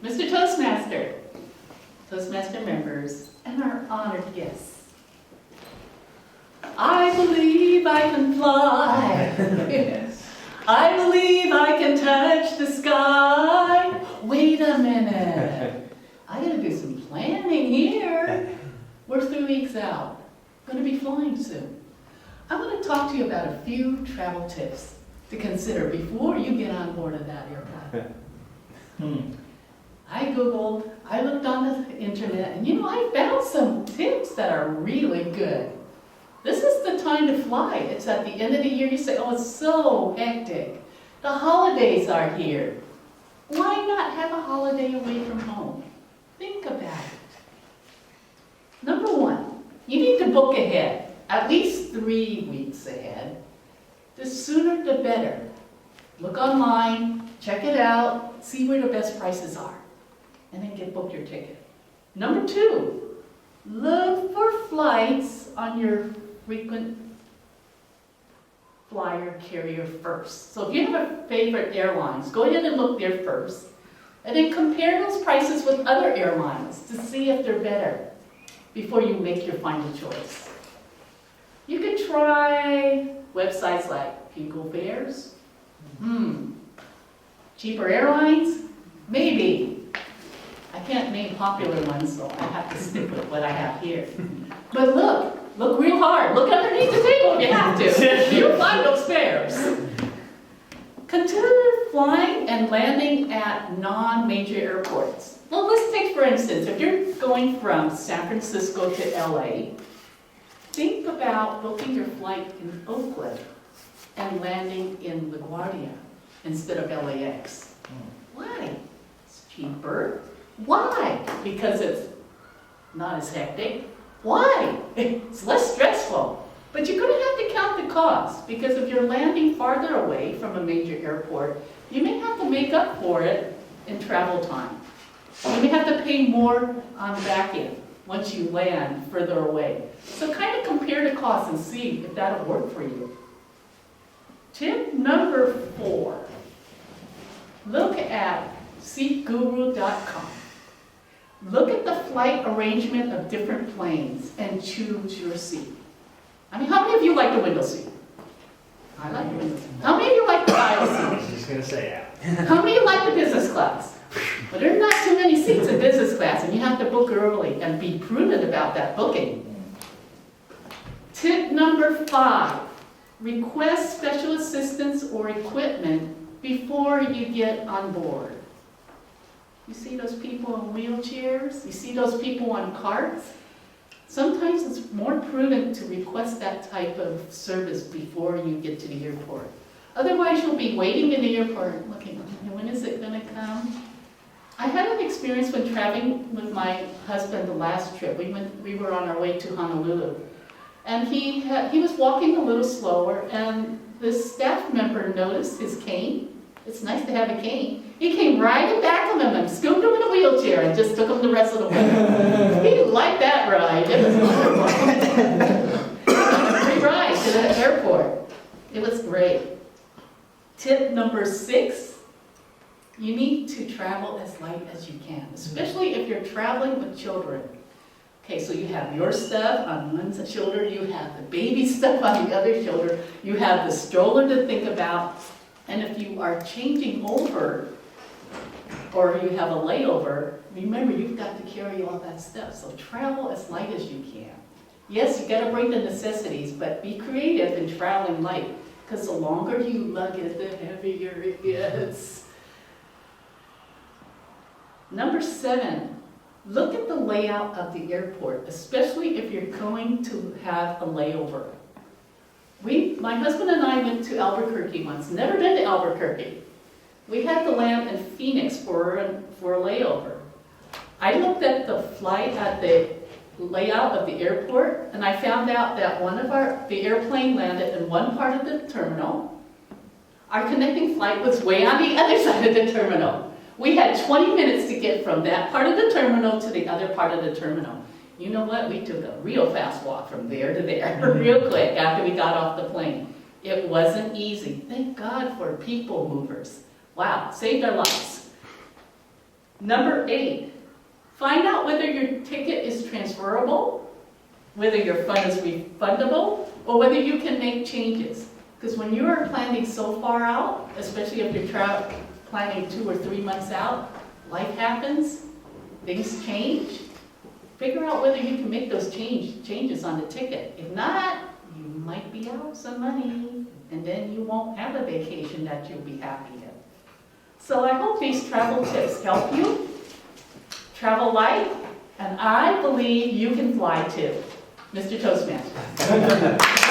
Mr. Toastmaster, Toastmaster members, and our honored guests. I believe I can fly. Yes. I believe I can touch the sky. Wait a minute. I gotta do some planning here. We're 3 weeks out. Gonna be flying soon. I want to talk to you about a few travel tips to consider before you get on board of that airplane. I Googled, I looked on the internet, and I found some tips that are really good. This is the time to fly. It's at the end of the year. You say, oh, it's so hectic. The holidays are here. Why not have a holiday away from home? Think about it. Number one, you need to book ahead, at least 3 weeks ahead. The sooner the better. Look online, check it out, see where the best prices are, and then book your ticket. Number two, look for flights on your frequent flyer carrier first. So if you have a favorite airlines, go ahead and look there first, and then compare those prices with other airlines to see if they're better before you make your final choice. You could try websites like Google Fares. Cheaper airlines? Maybe. I can't name popular ones, so I have to stick with what I have here. But look real hard. Look underneath the table if you have to. You'll find those fares. Consider flying and landing at non-major airports. Well, let's take, for instance, if you're going from San Francisco to LA, think about booking your flight in Oakland and landing in LaGuardia instead of LAX. Why? It's cheaper. Why? Because it's not as hectic. Why? It's less stressful. But you're going to have to count the cost, because if you're landing farther away from a major airport, you may have to make up for it in travel time. You may have to pay more on the back end once you land further away. So kind of compare the costs and see if that'll work for you. Tip number 4. Look at seatguru.com. Look at the flight arrangement of different planes and choose your seat. I mean, how many of you like the window seat? I like the window seat. How many of you like the aisle seat? I was just going to say that. How many of you like the business class? But there are not too many seats in business class, and you have to book early and be prudent about that booking. Tip number 5, request special assistance or equipment before you get on board. You see those people in wheelchairs? You see those people on carts? Sometimes it's more prudent to request that type of service before you get to the airport. Otherwise, you'll be waiting in the airport looking, when is it going to come? I had an experience when traveling with my husband the last trip. We were on our way to Honolulu. And he was walking a little slower, and this staff member noticed his cane. It's nice to have a cane. He came right in back of him and scooped him in a wheelchair and just took him the rest of the way. He liked that ride. It was wonderful. He got a free ride to the airport. It was great. Tip number 6, you need to travel as light as you can, especially if you're traveling with children. Okay, so you have your stuff on one shoulder, you have the baby stuff on the other shoulder, you have the stroller to think about, and if you are changing over or you have a layover, remember you've got to carry all that stuff. So travel as light as you can. Yes, you got to bring the necessities, but be creative in traveling light, because the longer you lug it, the heavier it gets. Number 7, look at the layout of the airport, especially if you're going to have a layover. My husband and I went to Albuquerque once, never been to Albuquerque. We had to land in Phoenix for a layover. I looked at the layout of the airport, and I found out that the airplane landed in one part of the terminal. Our connecting flight was way on the other side of the terminal. We had 20 minutes to get from that part of the terminal to the other part of the terminal. You know what? We took a real fast walk from there to there, real quick, after we got off the plane. It wasn't easy. Thank God for people movers. Wow, saved our lives. Number 8, find out whether your ticket is transferable, whether your fund is refundable, or whether you can make changes. Because when you are planning so far out, especially if you're planning 2 or 3 months out, life happens, things change. Figure out whether you can make those changes on the ticket. If not, you might be out some money, and then you won't have a vacation that you'll be happy in. So I hope these travel tips help you. Travel light, and I believe you can fly too. Mr. Toastmaster.